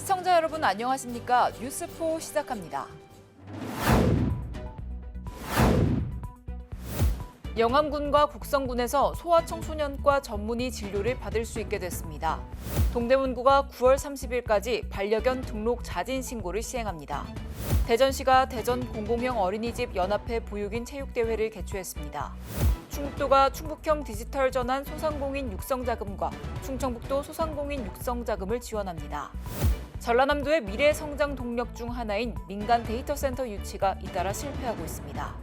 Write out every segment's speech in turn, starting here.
시청자 여러분 안녕하십니까? 뉴스포 시작합니다. 영암군과 곡성군에서 소아청소년과 전문의 진료를 받을 수 있게 됐습니다. 동대문구가 9월 30일까지 반려견 등록 자진 신고를 시행합니다. 대전시가 대전 공공형 어린이집 연합회 보육인 체육대회를 개최했습니다. 충북도가 충북형 디지털 전환 소상공인 육성자금과 충청북도 소상공인 육성자금을 지원합니다. 전라남도의 미래 성장 동력 중 하나인 민간 데이터 센터 유치가 잇따라 실패하고 있습니다.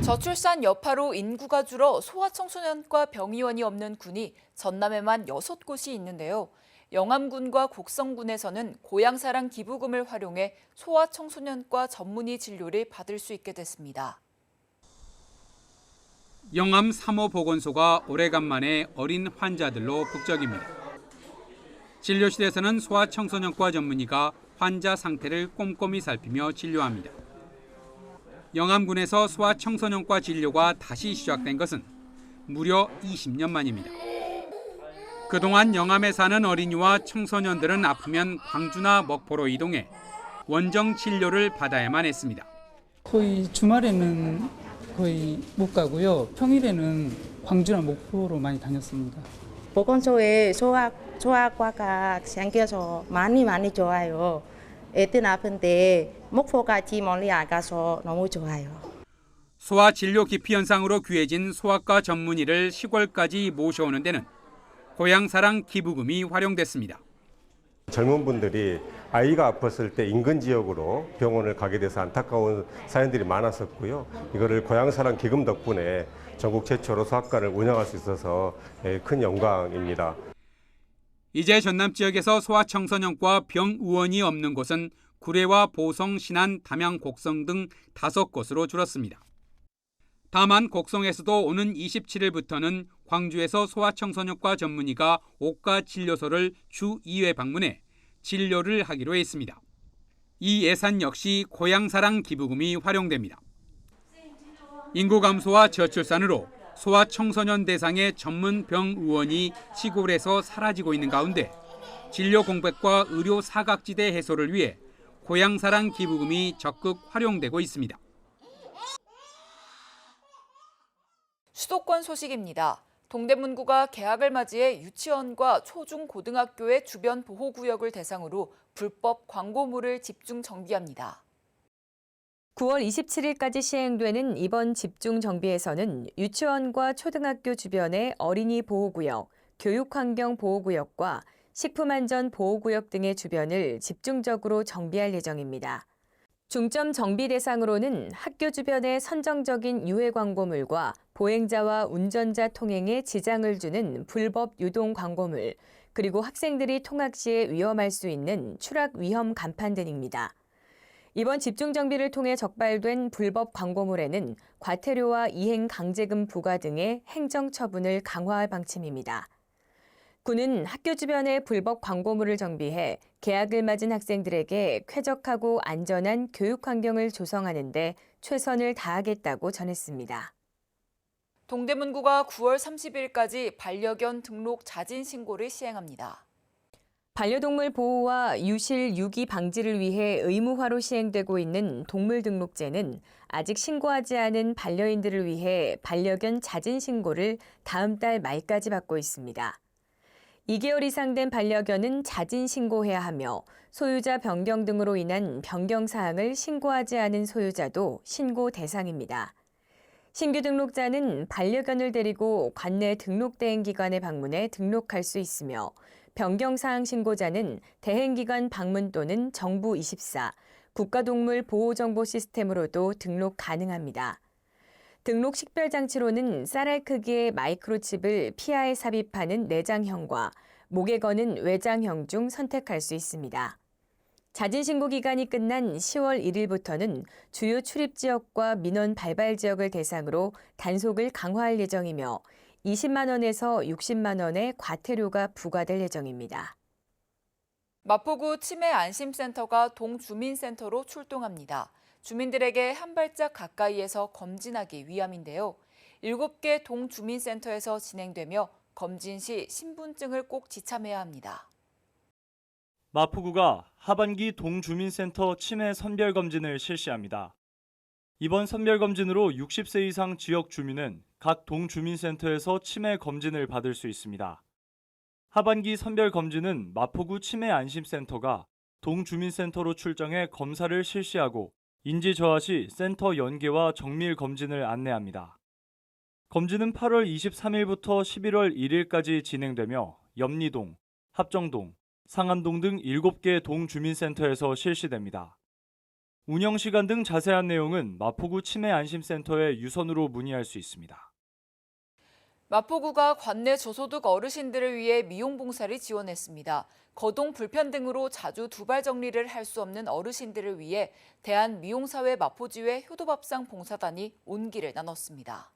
저출산 여파로 인구가 줄어 소아청소년과 병의원이 없는 군이 전남에만 6곳이 있는데요. 영암군과 곡성군에서는 고향사랑 기부금을 활용해 소아청소년과 전문의 진료를 받을 수 있게 됐습니다. 영암 3호 보건소가 오래간만에 어린 환자들로 북적입니다. 진료실에서는 소아청소년과 전문의가 환자 상태를 꼼꼼히 살피며 진료합니다. 영암군에서 소아청소년과 진료가 다시 시작된 것은 무려 20년 만입니다. 그동안 영암에 사는 어린이와 청소년들은 아프면 광주나 먹포로 이동해 원정 진료를 받아야만 했습니다. 거의 주말에는 거의 못 가고요. 평일에는 광주나 목포로 많이 다녔습니다. 보건소에 소아과가 생겨서 많이 좋아요. 애들 아픈데 목포까지 멀리 안 가서 너무 좋아요. 소아 진료 기피 현상으로 귀해진 소아과 전문의를 시골까지 모셔오는 데는 고향사랑 기부금이 활용됐습니다. 젊은 분들이 아이가 아팠을 때 인근 지역으로 병원을 가게 돼서 안타까운 사연들이 많았었고요. 이거를 고향사랑 기금 덕분에 전국 최초로 소아과를 운영할 수 있어서 큰 영광입니다. 이제 전남 지역에서 소아청소년과 병의원이 없는 곳은 구례와 보성, 신안, 담양, 곡성 등 5곳으로 줄었습니다. 다만 곡성에서도 오는 27일부터는 광주에서 소아청소년과 전문의가 옥가 진료소를 주 2회 방문해 진료를 하기로 했습니다. 이 예산 역시 고향사랑 기부금이 활용됩니다. 인구 감소와 저출산으로 소아청소년 대상의 전문 병의원이 시골에서 사라지고 있는 가운데 진료 공백과 의료 사각지대 해소를 위해 고향사랑 기부금이 적극 활용되고 있습니다. 수도권 소식입니다. 동대문구가 개학을 맞이해 유치원과 초중 고등학교의 주변 보호구역을 대상으로 불법 광고물을 집중 정비합니다. 9월 27일까지 시행되는 이번 집중 정비에서는 유치원과 초등학교 주변의 어린이 보호구역, 교육환경 보호구역과 식품안전 보호구역 등의 주변을 집중적으로 정비할 예정입니다. 중점 정비 대상으로는 학교 주변의 선정적인 유해 광고물과 보행자와 운전자 통행에 지장을 주는 불법 유동 광고물, 그리고 학생들이 통학 시에 위험할 수 있는 추락 위험 간판 등입니다. 이번 집중 정비를 통해 적발된 불법 광고물에는 과태료와 이행 강제금 부과 등의 행정 처분을 강화할 방침입니다. 군은 학교 주변의 불법 광고물을 정비해 개학을 맞은 학생들에게 쾌적하고 안전한 교육 환경을 조성하는 데 최선을 다하겠다고 전했습니다. 동대문구가 9월 30일까지 반려견 등록 자진 신고를 시행합니다. 반려동물 보호와 유실, 유기 방지를 위해 의무화로 시행되고 있는 동물등록제는 아직 신고하지 않은 반려인들을 위해 반려견 자진 신고를 다음 달 말까지 받고 있습니다. 2개월 이상 된 반려견은 자진 신고해야 하며 소유자 변경 등으로 인한 변경 사항을 신고하지 않은 소유자도 신고 대상입니다. 신규 등록자는 반려견을 데리고 관내 등록대행기관에 방문해 등록할 수 있으며 변경사항 신고자는 대행기관 방문 또는 정부24, 국가동물 보호정보 시스템으로도 등록 가능합니다. 등록 식별장치로는 쌀알 크기의 마이크로칩을 피하에 삽입하는 내장형과 목에 거는 외장형 중 선택할 수 있습니다. 자진신고 기간이 끝난 10월 1일부터는 주요 출입지역과 민원 발발 지역을 대상으로 단속을 강화할 예정이며 20만 원에서 60만 원의 과태료가 부과될 예정입니다. 마포구 치매안심센터가 동주민센터로 출동합니다. 주민들에게 한 발짝 가까이에서 검진하기 위함인데요. 7개 동주민센터에서 진행되며 검진 시 신분증을 꼭 지참해야 합니다. 마포구가 하반기 동주민센터 치매 선별검진을 실시합니다. 이번 선별검진으로 60세 이상 지역 주민은 각 동주민센터에서 치매 검진을 받을 수 있습니다. 하반기 선별검진은 마포구 치매안심센터가 동주민센터로 출정해 검사를 실시하고 인지저하 시 센터 연계와 정밀 검진을 안내합니다. 검진은 8월 23일부터 11월 1일까지 진행되며 염리동, 합정동, 상암동 등 7개 동주민센터에서 실시됩니다. 운영시간 등 자세한 내용은 마포구 치매안심센터에 유선으로 문의할 수 있습니다. 마포구가 관내 저소득 어르신들을 위해 미용봉사를 지원했습니다. 거동 불편등으로 자주 두발 정리를 할 수 없는 어르신들을 위해 대한미용사회 마포지회 효도밥상 봉사단이 온기를 나눴습니다.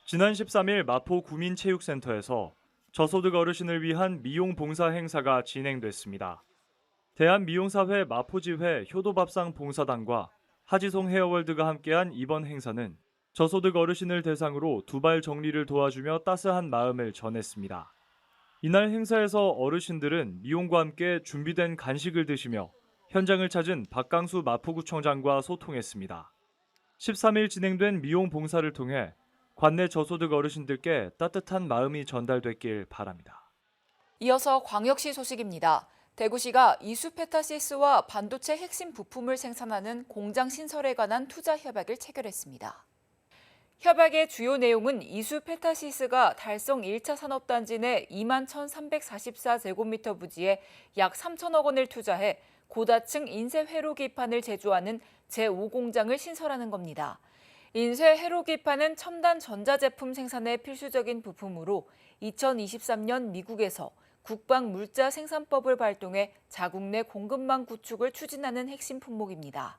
지난 13일 마포 구민체육센터에서 저소득 어르신을 위한 미용 봉사 행사가 진행됐습니다. 대한미용사회 마포지회 효도밥상 봉사단과 하지송 헤어월드가 함께한 이번 행사는 저소득 어르신을 대상으로 두발 정리를 도와주며 따스한 마음을 전했습니다. 이날 행사에서 어르신들은 미용과 함께 준비된 간식을 드시며 현장을 찾은 박강수 마포구청장과 소통했습니다. 13일 진행된 미용 봉사를 통해 관내 저소득 어르신들께 따뜻한 마음이 전달됐길 바랍니다. 이어서 광역시 소식입니다. 대구시가 이수페타시스와 반도체 핵심 부품을 생산하는 공장 신설에 관한 투자 협약을 체결했습니다. 협약의 주요 내용은 이수페타시스가 달성 1차 산업단지 내 21,344제곱미터 부지에 약 3천억 원을 투자해 고다층 인쇄 회로기판을 제조하는 제5공장을 신설하는 겁니다. 인쇄 회로기판은 첨단 전자제품 생산에 필수적인 부품으로 2023년 미국에서 국방물자 생산법을 발동해 자국 내 공급망 구축을 추진하는 핵심 품목입니다.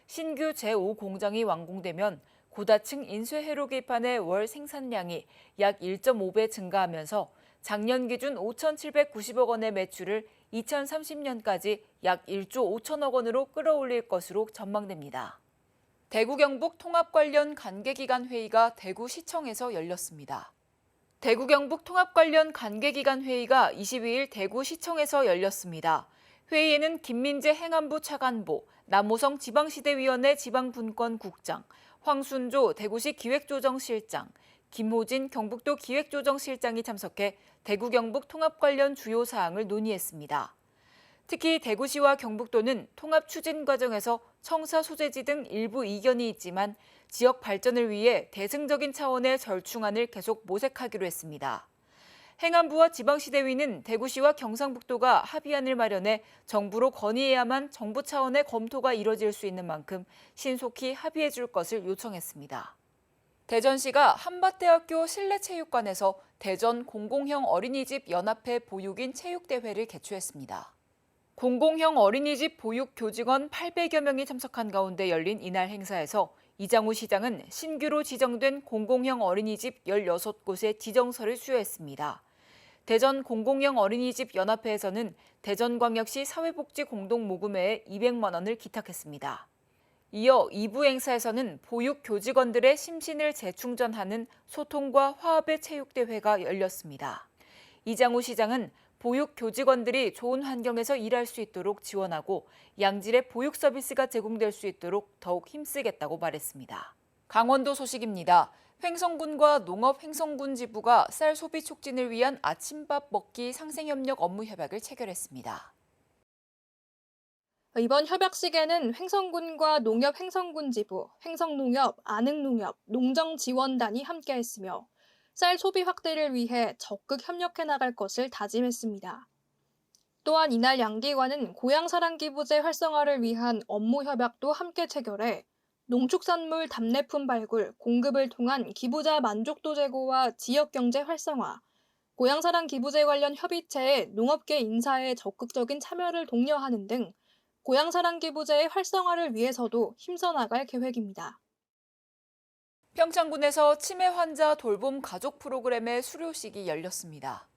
신규 제5공장이 완공되면 고다층 인쇄 회로기판의 월 생산량이 약 1.5배 증가하면서 작년 기준 5,790억 원의 매출을 2030년까지 약 1조 5천억 원으로 끌어올릴 것으로 전망됩니다. 대구 경북 통합 관련 관계기관 회의가 대구시청에서 열렸습니다. 대구 경북 통합 관련 관계기관 회의가 22일 대구시청에서 열렸습니다. 회의에는 김민재 행안부 차관보, 남호성 지방시대위원회 지방분권국장, 황순조 대구시 기획조정실장, 김호진 경북도 기획조정실장이 참석해 대구 경북 통합 관련 주요 사항을 논의했습니다. 특히 대구시와 경북도는 통합 추진 과정에서 청사 소재지 등 일부 이견이 있지만 지역 발전을 위해 대승적인 차원의 절충안을 계속 모색하기로 했습니다. 행안부와 지방시대위는 대구시와 경상북도가 합의안을 마련해 정부로 건의해야만 정부 차원의 검토가 이뤄질 수 있는 만큼 신속히 합의해 줄 것을 요청했습니다. 대전시가 한밭대학교 실내체육관에서 대전 공공형 어린이집 연합회 보육인 체육대회를 개최했습니다. 공공형 어린이집 보육 교직원 800여 명이 참석한 가운데 열린 이날 행사에서 이장우 시장은 신규로 지정된 공공형 어린이집 16곳의 지정서를 수여했습니다. 대전 공공형 어린이집 연합회에서는 대전광역시 사회복지공동모금회에 200만 원을 기탁했습니다. 이어 2부 행사에서는 보육 교직원들의 심신을 재충전하는 소통과 화합의 체육대회가 열렸습니다. 이장우 시장은 보육 교직원들이 좋은 환경에서 일할 수 있도록 지원하고 양질의 보육 서비스가 제공될 수 있도록 더욱 힘쓰겠다고 말했습니다. 강원도 소식입니다. 횡성군과 농업횡성군 지부가 쌀 소비 촉진을 위한 아침밥 먹기 상생협력 업무 협약을 체결했습니다. 이번 협약식에는 횡성군과 농협횡성군 지부, 횡성농협, 안흥농협, 농정지원단이 함께했으며 쌀 소비 확대를 위해 적극 협력해 나갈 것을 다짐했습니다. 또한 이날 양기관은 고향사랑기부제 활성화를 위한 업무 협약도 함께 체결해 농축산물 답례품 발굴, 공급을 통한 기부자 만족도 제고와 지역경제 활성화, 고향사랑 기부제 관련 협의체에 농업계 인사의 적극적인 참여를 독려하는 등 고향사랑 기부제의 활성화를 위해서도 힘써 나갈 계획입니다. 평창군에서 치매 환자 돌봄 가족 프로그램의 수료식이 열렸습니다.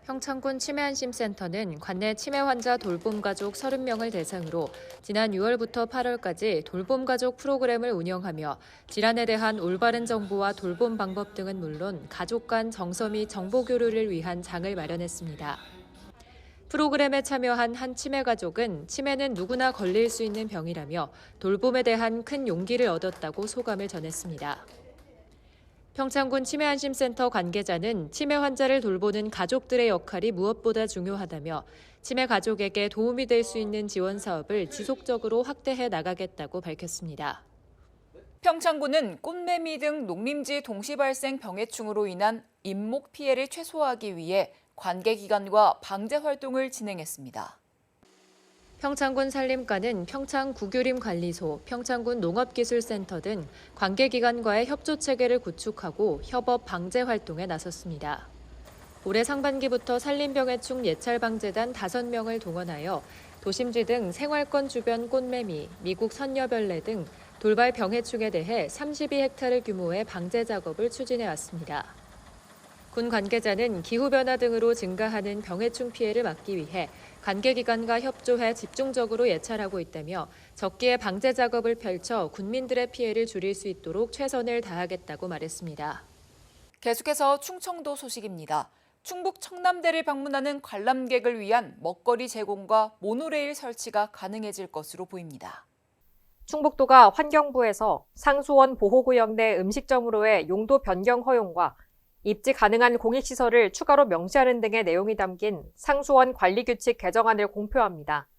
평창군 치매안심센터는 관내 치매 환자 돌봄 가족 30명을 대상으로 지난 6월부터 8월까지 돌봄 가족 프로그램을 운영하며 질환에 대한 올바른 정보와 돌봄 방법 등은 물론 가족 간 정서 및 정보 교류를 위한 장을 마련했습니다. 프로그램에 참여한 한 치매 가족은 치매는 누구나 걸릴 수 있는 병이라며 돌봄에 대한 큰 용기를 얻었다고 소감을 전했습니다. 평창군 치매안심센터 관계자는 치매 환자를 돌보는 가족들의 역할이 무엇보다 중요하다며 치매 가족에게 도움이 될 수 있는 지원 사업을 지속적으로 확대해 나가겠다고 밝혔습니다. 평창군은 꽃매미 등 농림지 동시 발생 병해충으로 인한 잇목 피해를 최소화하기 위해 관계기관과 방제 활동을 진행했습니다. 평창군 산림과는 평창 구규림관리소, 평창군 농업기술센터 등 관계기관과의 협조체계를 구축하고 협업 방제 활동에 나섰습니다. 올해 상반기부터 산림병해충 예찰방재단 5명을 동원하여 도심지 등 생활권 주변 꽃매미, 미국 선녀벌레 등 돌발 병해충에 대해 32헥타르 규모의 방제 작업을 추진해 왔습니다. 군 관계자는 기후변화 등으로 증가하는 병해충 피해를 막기 위해 관계기관과 협조해 집중적으로 예찰하고 있다며 적기에 방제 작업을 펼쳐 군민들의 피해를 줄일 수 있도록 최선을 다하겠다고 말했습니다. 계속해서 충청도 소식입니다. 충북 청남대를 방문하는 관람객을 위한 먹거리 제공과 모노레일 설치가 가능해질 것으로 보입니다. 충북도가 환경부에서 상수원 보호구역 내 음식점으로의 용도 변경 허용과 입지 가능한 공익시설을 추가로 명시하는 등의 내용이 담긴 상수원 관리규칙 개정안을 공표합니다.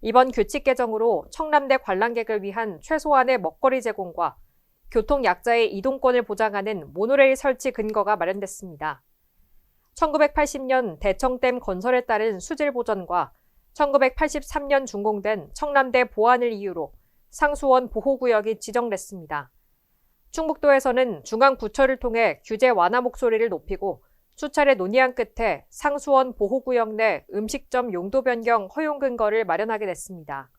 이번 규칙 개정으로 청남대 관람객을 위한 최소한의 먹거리 제공과 교통약자의 이동권을 보장하는 모노레일 설치 근거가 마련됐습니다. 1980년 대청댐 건설에 따른 수질 보전과 1983년 준공된 청남대 보안을 이유로 상수원 보호구역이 지정됐습니다. 충북도에서는 중앙부처를 통해 규제 완화 목소리를 높이고 수차례 논의한 끝에 상수원 보호구역 내 음식점 용도 변경 허용 근거를 마련하게 됐습니다.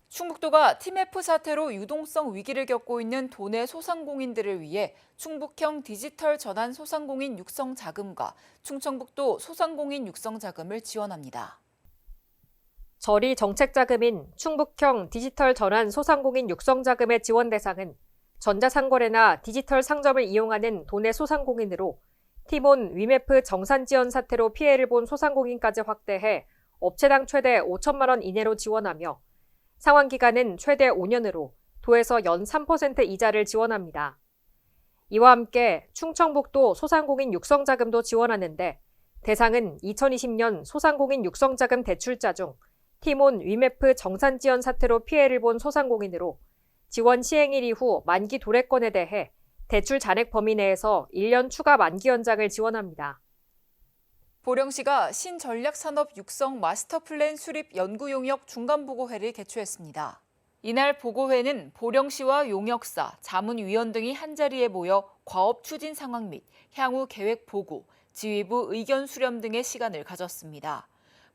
충북도가 TMF 사태로 유동성 위기를 겪고 있는 도내 소상공인들을 위해 충북형 디지털 전환 소상공인 육성 자금과 충청북도 소상공인 육성 자금을 지원합니다. 저리 정책 자금인 충북형 디지털 전환 소상공인 육성 자금의 지원 대상은 전자상거래나 디지털 상점을 이용하는 도내 소상공인으로 티몬 위메프 정산 지원 사태로 피해를 본 소상공인까지 확대해 업체당 최대 5천만 원 이내로 지원하며 상환 기간은 최대 5년으로 도에서 연 3% 이자를 지원합니다. 이와 함께 충청북도 소상공인 육성자금도 지원하는데 대상은 2020년 소상공인 육성자금 대출자 중 티몬 위메프 정산 지원 사태로 피해를 본 소상공인으로 지원 시행일 이후 만기 도래권에 대해 대출 잔액 범위 내에서 1년 추가 만기 연장을 지원합니다. 보령시가 신전략산업 육성 마스터플랜 수립 연구용역 중간보고회를 개최했습니다. 이날 보고회는 보령시와 용역사, 자문위원 등이 한자리에 모여 과업 추진 상황 및 향후 계획 보고, 지휘부 의견 수렴 등의 시간을 가졌습니다.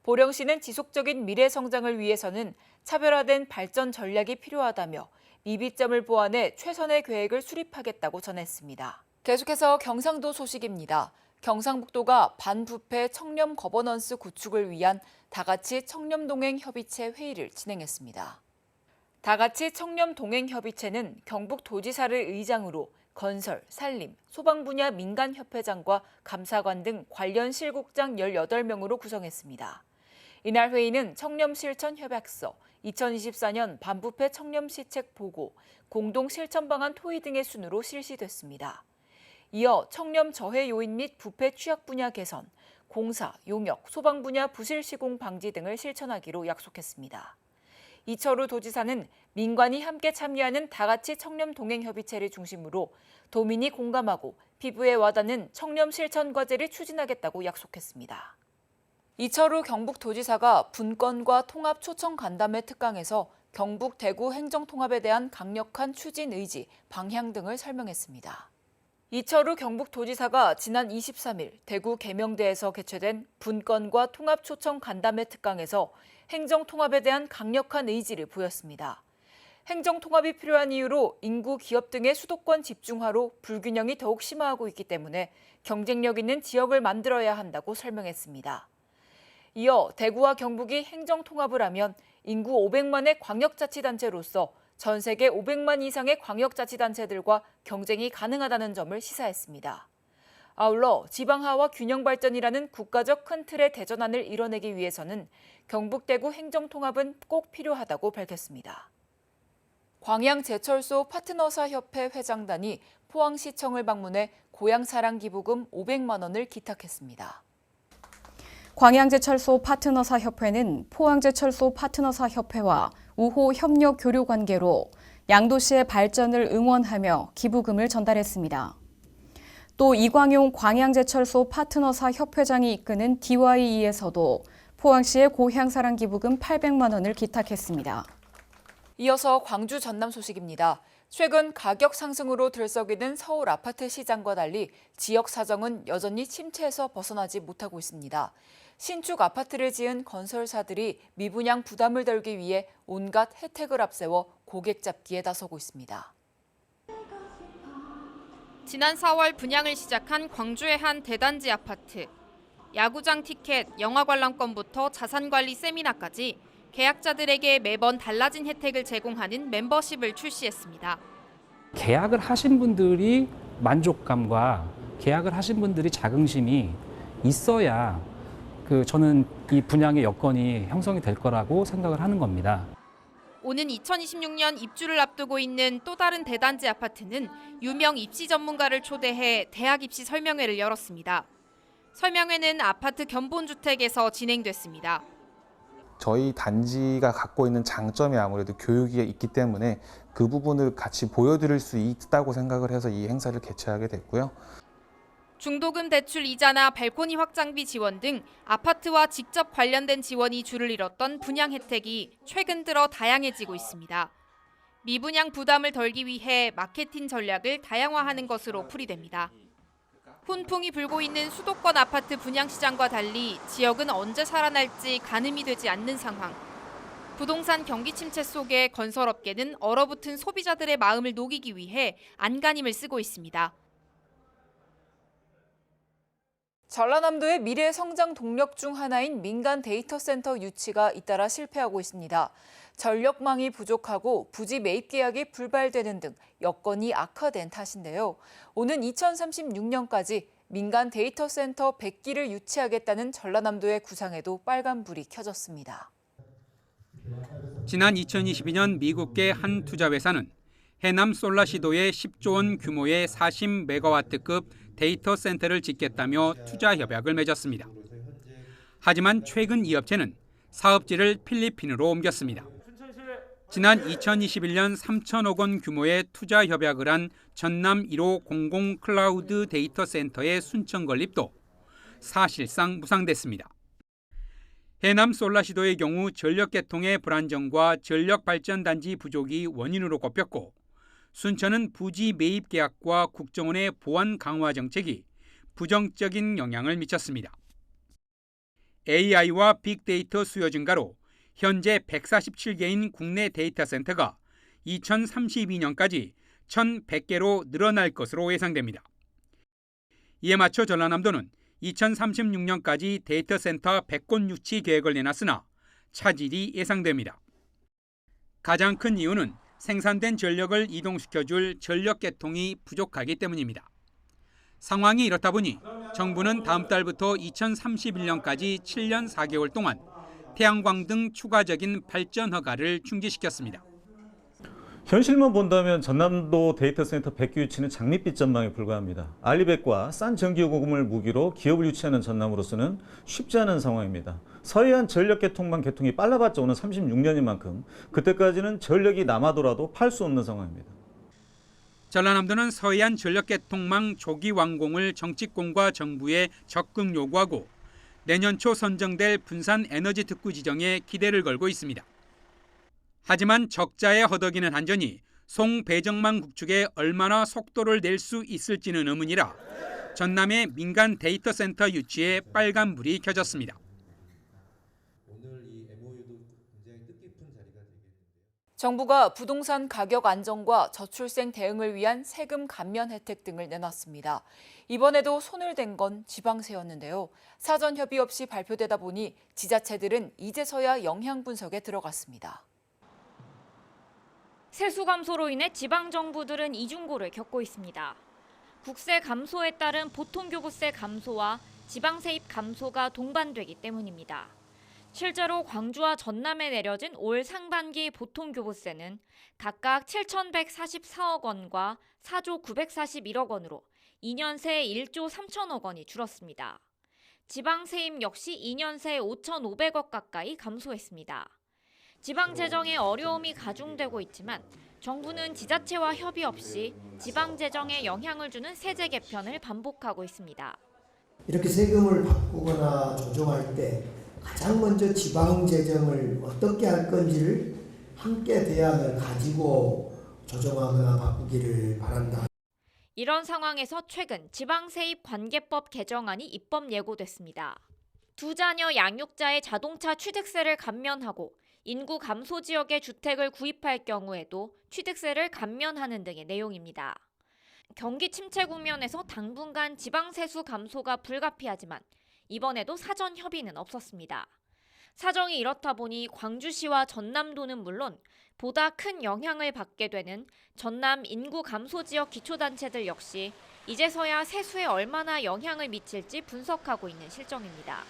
보령시는 지속적인 미래 성장을 위해서는 차별화된 발전 전략이 필요하다며 미비점을 보완해 최선의 계획을 수립하겠다고 전했습니다. 계속해서 경상도 소식입니다. 경상북도가 반부패 청렴 거버넌스 구축을 위한 다같이 청렴동행협의체 회의를 진행했습니다. 다같이 청렴동행협의체는 경북도지사를 의장으로 건설, 산림, 소방 분야 민간협회장과 감사관 등 관련 실국장 18명으로 구성했습니다. 이날 회의는 청렴실천협약서, 2024년 반부패 청렴시책 보고, 공동실천방안 토의 등의 순으로 실시됐습니다. 이어 청렴 저해 요인 및 부패 취약 분야 개선, 공사, 용역, 소방 분야 부실 시공 방지 등을 실천하기로 약속했습니다. 이철우 도지사는 민관이 함께 참여하는 다같이 청렴 동행 협의체를 중심으로 도민이 공감하고 피부에 와닿는 청렴 실천 과제를 추진하겠다고 약속했습니다. 이철우 경북도지사가 분권과 통합 초청 간담회 특강에서 경북 대구 행정통합에 대한 강력한 추진 의지, 방향 등을 설명했습니다. 이철우 경북도지사가 지난 23일 대구 계명대에서 개최된 분권과 통합 초청 간담회 특강에서 행정통합에 대한 강력한 의지를 보였습니다. 행정통합이 필요한 이유로 인구 기업 등의 수도권 집중화로 불균형이 더욱 심화하고 있기 때문에 경쟁력 있는 지역을 만들어야 한다고 설명했습니다. 이어 대구와 경북이 행정통합을 하면 인구 500만의 광역자치단체로서 전 세계 500만 이상의 광역자치단체들과 경쟁이 가능하다는 점을 시사했습니다. 아울러 지방화와 균형발전이라는 국가적 큰 틀의 대전환을 이뤄내기 위해서는 경북 대구 행정통합은 꼭 필요하다고 밝혔습니다. 광양제철소 파트너사협회 회장단이 포항시청을 방문해 고향사랑기부금 500만 원을 기탁했습니다. 광양제철소 파트너사협회는 포항제철소 파트너사협회와 우호 협력 교류 관계로 양도시의 발전을 응원하며 기부금을 전달했습니다. 또 이광용 광양제철소 파트너사 협회장이 이끄는 DYE에서도 포항시의 고향사랑 기부금 800만 원을 기탁했습니다. 이어서 광주 전남 소식입니다. 최근 가격 상승으로 들썩이는 서울 아파트 시장과 달리 지역 사정은 여전히 침체에서 벗어나지 못하고 있습니다. 신축 아파트를 지은 건설사들이 미분양 부담을 덜기 위해 온갖 혜택을 앞세워 고객 잡기에 나서고 있습니다. 지난 4월 분양을 시작한 광주의 한 대단지 아파트. 야구장 티켓, 영화 관람권부터 자산관리 세미나까지 계약자들에게 매번 달라진 혜택을 제공하는 멤버십을 출시했습니다. 계약을 하신 분들이 만족감과 계약을 하신 분들이 자긍심이 있어야 저는 이 분양의 여건이 형성이 될 거라고 생각을 하는 겁니다. 오는 2026년 입주를 앞두고 있는 또 다른 대단지 아파트는 유명 입시 전문가를 초대해 대학 입시 설명회를 열었습니다. 설명회는 아파트 견본주택에서 진행됐습니다. 저희 단지가 갖고 있는 장점이 아무래도 교육이 있기 때문에 그 부분을 같이 보여드릴 수 있다고 생각을 해서 이 행사를 개최하게 됐고요. 중도금 대출 이자나 발코니 확장비 지원 등 아파트와 직접 관련된 지원이 줄을 잃었던 분양 혜택이 최근 들어 다양해지고 있습니다. 미분양 부담을 덜기 위해 마케팅 전략을 다양화하는 것으로 풀이됩니다. 훈풍이 불고 있는 수도권 아파트 분양 시장과 달리 지역은 언제 살아날지 가늠이 되지 않는 상황. 부동산 경기 침체 속에 건설업계는 얼어붙은 소비자들의 마음을 녹이기 위해 안간힘을 쓰고 있습니다. 전라남도의 미래 성장 동력 중 하나인 민간 데이터 센터 유치가 잇따라 실패하고 있습니다. 전력망이 부족하고 부지 매입 계약이 불발되는 등 여건이 악화된 탓인데요. 오는 2036년까지 민간 데이터 센터 100기를 유치하겠다는 전라남도의 구상에도 빨간불이 켜졌습니다. 지난 2022년 미국계 한 투자회사는 해남 솔라시도에 10조 원 규모의 40메가와트급 데이터 센터를 짓겠다며 투자 협약을 맺었습니다. 하지만 최근 이 업체는 사업지를 필리핀으로 옮겼습니다. 지난 2021년 3천억 원 규모의 투자 협약을 한 전남 1호 공공 클라우드 데이터 센터의 순천 건립도 사실상 무산됐습니다. 해남 솔라시도의 경우 전력 개통의 불안정과 전력 발전 단지 부족이 원인으로 꼽혔고 순천은 부지 매입 계약과 국정원의 보안 강화 정책이 부정적인 영향을 미쳤습니다. AI와 빅데이터 수요 증가로 현재 147개인 국내 데이터 센터가 2032년까지 1,100개로 늘어날 것으로 예상됩니다. 이에 맞춰 전라남도는 2036년까지 데이터 센터 100곳 유치 계획을 내놨으나 차질이 예상됩니다. 가장 큰 이유는 생산된 전력을 이동시켜줄 전력 개통이 부족하기 때문입니다. 상황이 이렇다 보니 정부는 다음 달부터 2031년까지 7년 4개월 동안 태양광 등 추가적인 발전 허가를 중지시켰습니다. 현실만 본다면 전남도 데이터 센터 100기 유치는 장밋빛 전망에 불과합니다. 알리백과 싼 전기요금을 무기로 기업을 유치하는 전남으로서는 쉽지 않은 상황입니다. 서해안 전력 개통망 개통이 빨라봤자 오는 36년인 만큼 그때까지는 전력이 남아도라도 팔 수 없는 상황입니다. 전라남도는 서해안 전력 개통망 조기 완공을 정치권과 정부에 적극 요구하고 내년 초 선정될 분산 에너지 특구 지정에 기대를 걸고 있습니다. 하지만 적자에 허덕이는 한전이 송배정망 구축에 얼마나 속도를 낼 수 있을지는 의문이라 전남의 민간 데이터 센터 유치에 빨간불이 켜졌습니다. 정부가 부동산 가격 안정과 저출생 대응을 위한 세금 감면 혜택 등을 내놨습니다. 이번에도 손을 댄 건 지방세였는데요. 사전 협의 없이 발표되다 보니 지자체들은 이제서야 영향 분석에 들어갔습니다. 세수 감소로 인해 지방정부들은 이중고를 겪고 있습니다. 국세 감소에 따른 보통교부세 감소와 지방세입 감소가 동반되기 때문입니다. 실제로 광주와 전남에 내려진 올 상반기 보통교부세는 각각 7,144억 원과 4조 941억 원으로 2년 새 1조 3천억 원이 줄었습니다. 지방세입 역시 2년 새 5,500억 가까이 감소했습니다. 지방재정에 어려움이 가중되고 있지만 정부는 지자체와 협의 없이 지방재정에 영향을 주는 세제 개편을 반복하고 있습니다. 이렇게 세금을 바꾸거나 조정할 때 가장 먼저 지방재정을 어떻게 할 건지를 함께 대안을 가지고 조정하거나 바꾸기를 바란다. 이런 상황에서 최근 지방세입 관계법 개정안이 입법 예고됐습니다. 두 자녀 양육자의 자동차 취득세를 감면하고 인구 감소 지역의 주택을 구입할 경우에도 취득세를 감면하는 등의 내용입니다. 경기 침체 국면에서 당분간 지방세수 감소가 불가피하지만 이번에도 사전 협의는 없었습니다. 사정이 이렇다 보니 광주시와 전남도는 물론 보다 큰 영향을 받게 되는 전남 인구 감소 지역 기초단체들 역시 이제서야 세수에 얼마나 영향을 미칠지 분석하고 있는 실정입니다.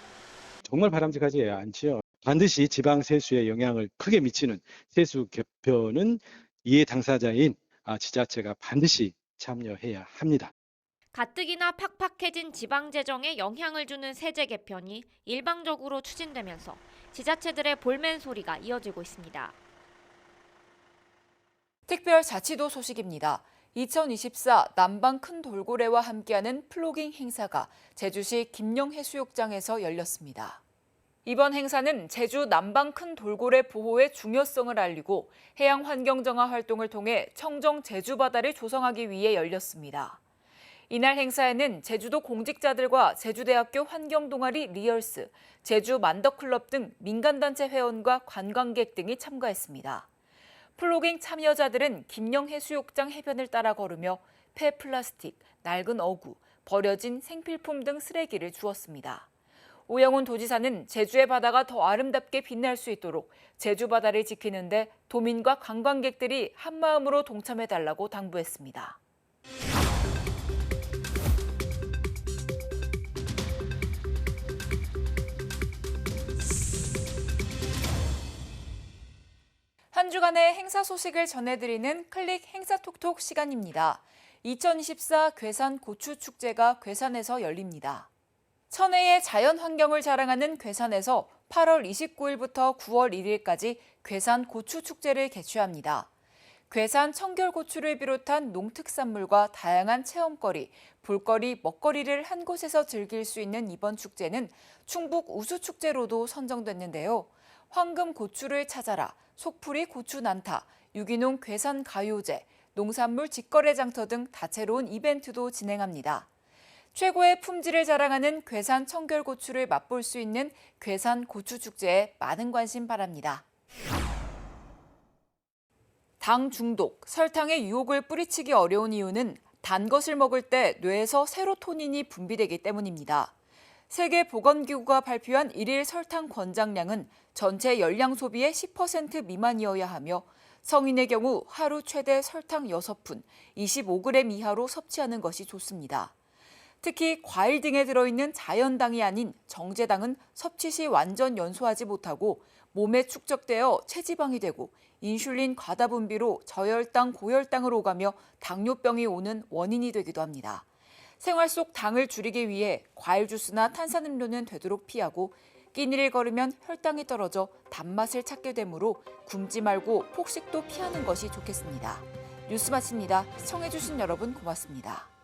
정말 바람직하지 않지요. 반드시 지방 세수에 영향을 크게 미치는 세수 개편은 이해 당사자인 지자체가 반드시 참여해야 합니다. 가뜩이나 팍팍해진 지방재정에 영향을 주는 세제 개편이 일방적으로 추진되면서 지자체들의 볼멘 소리가 이어지고 있습니다. 특별자치도 소식입니다. 2024 남방 큰 돌고래와 함께하는 플로깅 행사가 제주시 김영해수욕장에서 열렸습니다. 이번 행사는 제주 남방 큰 돌고래 보호의 중요성을 알리고 해양 환경 정화 활동을 통해 청정 제주 바다를 조성하기 위해 열렸습니다. 이날 행사에는 제주도 공직자들과 제주대학교 환경동아리 리얼스, 제주 만더클럽 등 민간단체 회원과 관광객 등이 참가했습니다. 플로깅 참여자들은 김영해수욕장 해변을 따라 걸으며 폐플라스틱, 낡은 어구, 버려진 생필품 등 쓰레기를 주웠습니다. 오영훈 도지사는 제주의 바다가 더 아름답게 빛날 수 있도록 제주 바다를 지키는 데 도민과 관광객들이 한마음으로 동참해달라고 당부했습니다. 한 주간의 행사 소식을 전해드리는 클릭 행사톡톡 시간입니다. 2024 괴산 고추축제가 괴산에서 열립니다. 천혜의 자연 환경을 자랑하는 괴산에서 8월 29일부터 9월 1일까지 괴산 고추축제를 개최합니다. 괴산 청결고추를 비롯한 농특산물과 다양한 체험거리, 볼거리, 먹거리를 한 곳에서 즐길 수 있는 이번 축제는 충북 우수축제로도 선정됐는데요. 황금 고추를 찾아라, 속풀이 고추 난타, 유기농 괴산 가요제, 농산물 직거래 장터 등 다채로운 이벤트도 진행합니다. 최고의 품질을 자랑하는 괴산 청결고추를 맛볼 수 있는 괴산 고추축제에 많은 관심 바랍니다. 당 중독, 설탕의 유혹을 뿌리치기 어려운 이유는 단 것을 먹을 때 뇌에서 세로토닌이 분비되기 때문입니다. 세계보건기구가 발표한 일일 설탕 권장량은 전체 열량 소비의 10% 미만이어야 하며 성인의 경우 하루 최대 설탕 6푼, 25g 이하로 섭취하는 것이 좋습니다. 특히 과일 등에 들어있는 자연당이 아닌 정제당은 섭취 시 완전 연소하지 못하고 몸에 축적되어 체지방이 되고 인슐린 과다 분비로 저혈당, 고혈당을 오가며 당뇨병이 오는 원인이 되기도 합니다. 생활 속 당을 줄이기 위해 과일 주스나 탄산음료는 되도록 피하고 끼니를 걸으면 혈당이 떨어져 단맛을 찾게 되므로 굶지 말고 폭식도 피하는 것이 좋겠습니다. 뉴스 마칩니다. 시청해주신 여러분 고맙습니다.